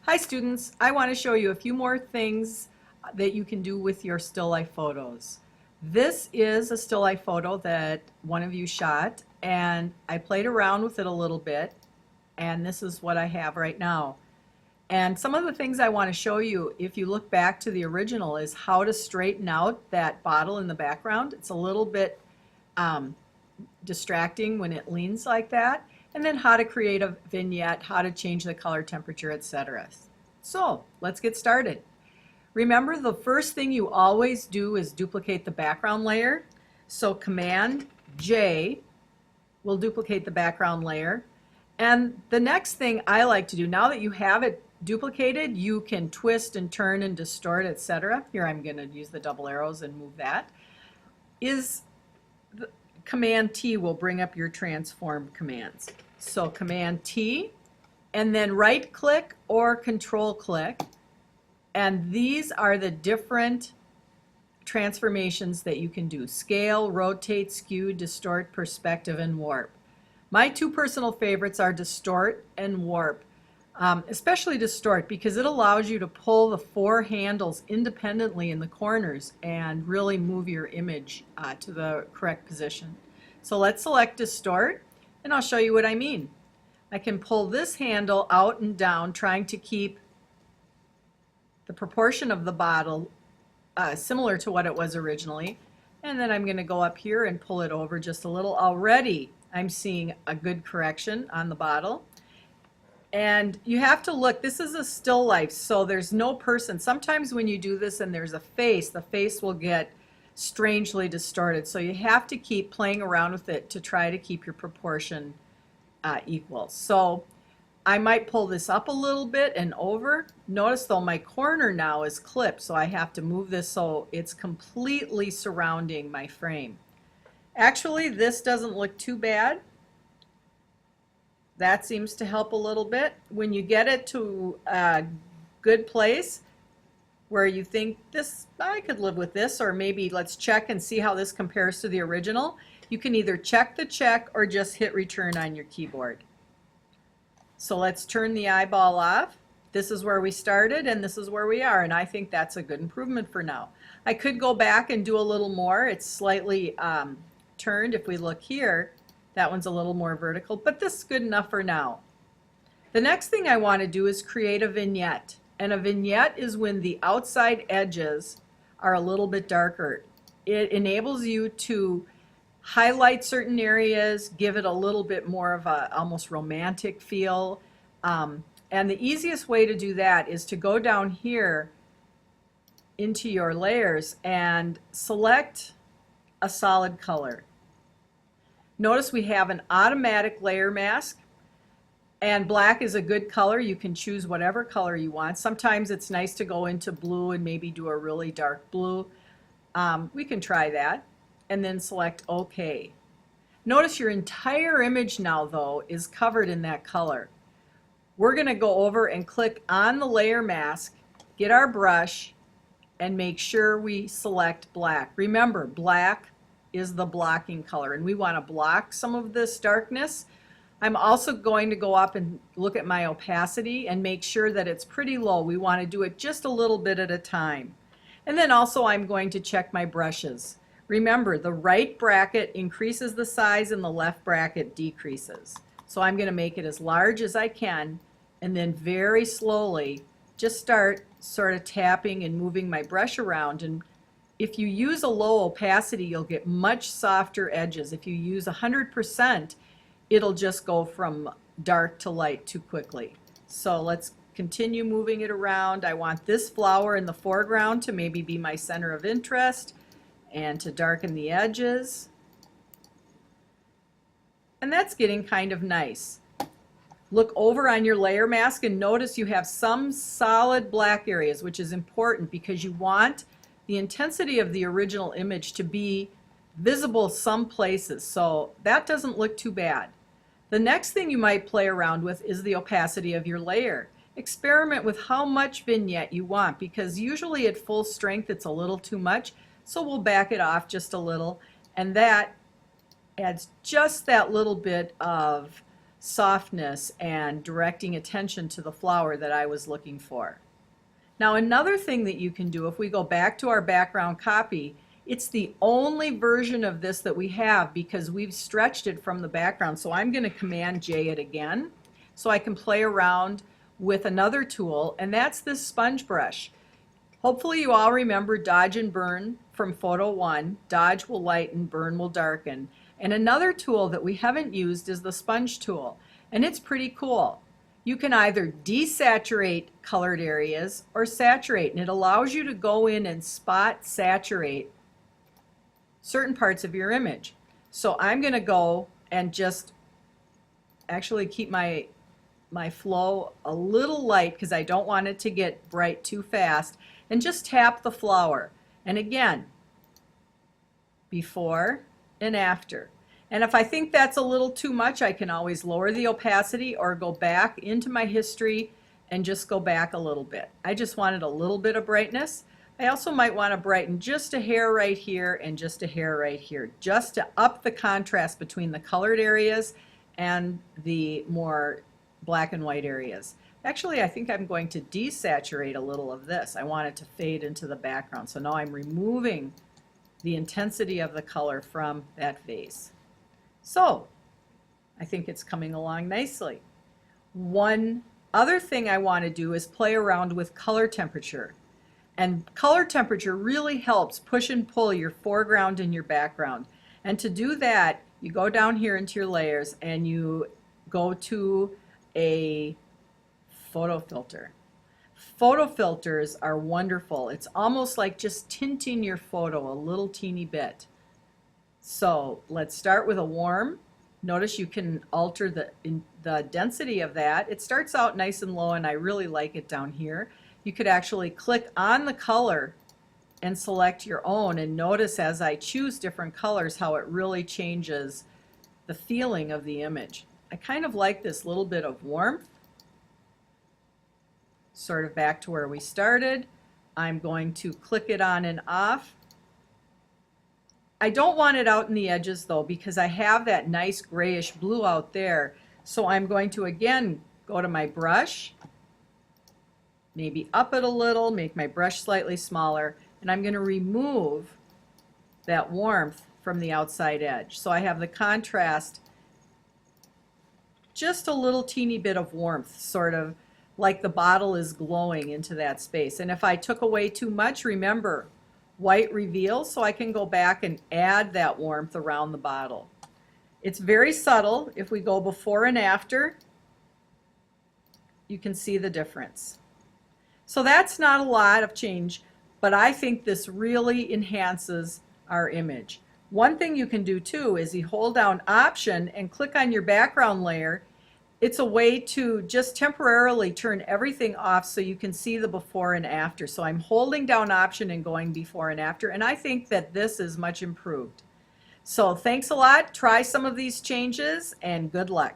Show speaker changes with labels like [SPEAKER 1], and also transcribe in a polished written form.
[SPEAKER 1] Hi students, I want to show you a few more things that you can do with your still life photos. This is a still life photo that one of you shot, and I played around with it a little bit, and this is what I have right now. And some of the things I want to show you, if you look back to the original, is how to straighten out that bottle in the background. It's a little bit distracting when it leans like that, and then how to create a vignette, how to change the color, temperature, etc. So let's get started. Remember, the first thing you always do is duplicate the background layer. So Command J will duplicate the background layer. And the next thing I like to do, now that you have it duplicated, you can twist and turn and distort, etc. Here I'm going to use the double arrows and move that. Command T will bring up your transform commands. So Command T, and then right click or control click, and these are the different transformations that you can do: scale, rotate, skew, distort, perspective, and warp. My two personal favorites are distort and warp, especially distort, because it allows you to pull the four handles independently in the corners and really move your image to the correct position. So let's select distort, and I'll show you what I mean. I can pull this handle out and down, trying to keep the proportion of the bottle similar to what it was originally. And then I'm going to go up here and pull it over just a little. Already I'm seeing a good correction on the bottle. And you have to look, this is a still life, so there's no person. Sometimes when you do this and there's a face, the face will get strangely distorted. So you have to keep playing around with it to try to keep your proportion equal. So I might pull this up a little bit and over. Notice though my corner now is clipped, so I have to move this so it's completely surrounding my frame. Actually, this doesn't look too bad. That seems to help a little bit. When you get it to a good place where you think this, I could live with this, or maybe let's check and see how this compares to the original, you can either check the check or just hit return on your keyboard. So let's turn the eyeball off. This is where we started and this is where we are, and I think that's a good improvement for now. I could go back and do a little more. It's slightly turned. If we look here, that one's a little more vertical, but this is good enough for now. The next thing I want to do is create a vignette. And a vignette is when the outside edges are a little bit darker. It enables you to highlight certain areas, give it a little bit more of a almost romantic feel. And the easiest way to do that is to go down here into your layers and select a solid color. Notice we have an automatic layer mask, and black is a good color. You can choose whatever color you want. Sometimes it's nice to go into blue and maybe do a really dark blue. We can try that, and then select OK. Notice your entire image now, though, is covered in that color. We're going to go over and click on the layer mask, get our brush, and make sure we select black. Remember, black is the blocking color, and we want to block some of this darkness. I'm also going to go up and look at my opacity and make sure that it's pretty low. We want to do it just a little bit at a time. And then also I'm going to check my brushes. Remember, the right bracket increases the size and the left bracket decreases. So I'm going to make it as large as I can, and then very slowly just start sort of tapping and moving my brush around. And if you use a low opacity, you'll get much softer edges. If you use 100%, it'll just go from dark to light too quickly. So let's continue moving it around. I want this flower in the foreground to maybe be my center of interest and to darken the edges. And that's getting kind of nice. Look over on your layer mask and notice you have some solid black areas, which is important because you want the intensity of the original image to be visible some places. So that doesn't look too bad. The next thing you might play around with is the opacity of your layer. Experiment with how much vignette you want, because usually at full strength it's a little too much, so we'll back it off just a little, and that adds just that little bit of softness and directing attention to the flower that I was looking for. Now, another thing that you can do, if we go back to our background copy, it's the only version of this that we have because we've stretched it from the background. So I'm going to Command J it again so I can play around with another tool, and that's this sponge brush. Hopefully you all remember dodge and burn from photo 1. Dodge will lighten, burn will darken. And another tool that we haven't used is the sponge tool, and it's pretty cool. You can either desaturate colored areas or saturate, and it allows you to go in and spot saturate certain parts of your image. So I'm going to go and just actually keep my flow a little light because I don't want it to get bright too fast, and just tap the flower. And again, before and after. And if I think that's a little too much, I can always lower the opacity or go back into my history and just go back a little bit. I just wanted a little bit of brightness. I also might want to brighten just a hair right here and just a hair right here, just to up the contrast between the colored areas and the more black and white areas. Actually, I think I'm going to desaturate a little of this. I want it to fade into the background. So now I'm removing the intensity of the color from that vase. So I think it's coming along nicely. One other thing I want to do is play around with color temperature. And color temperature really helps push and pull your foreground and your background. And to do that, you go down here into your layers and you go to a photo filter. Photo filters are wonderful. It's almost like just tinting your photo a little teeny bit. So let's start with a warm. Notice you can alter the density of that. It starts out nice and low, and I really like it down here. You could actually click on the color and select your own, and notice as I choose different colors how it really changes the feeling of the image. I kind of like this little bit of warmth, sort of back to where we started. I'm going to click it on and off. I don't want it out in the edges though, because I have that nice grayish blue out there. So I'm going to again go to my brush, maybe up it a little, make my brush slightly smaller, and I'm going to remove that warmth from the outside edge. So I have the contrast, just a little teeny bit of warmth, sort of like the bottle is glowing into that space. And if I took away too much, remember, white reveals, so I can go back and add that warmth around the bottle. It's very subtle. If we go before and after, you can see the difference. So that's not a lot of change, but I think this really enhances our image. One thing you can do too is you hold down Option and click on your background layer. It's a way to just temporarily turn everything off so you can see the before and after. So I'm holding down Option and going before and after, and I think that this is much improved. So thanks a lot. Try some of these changes and good luck.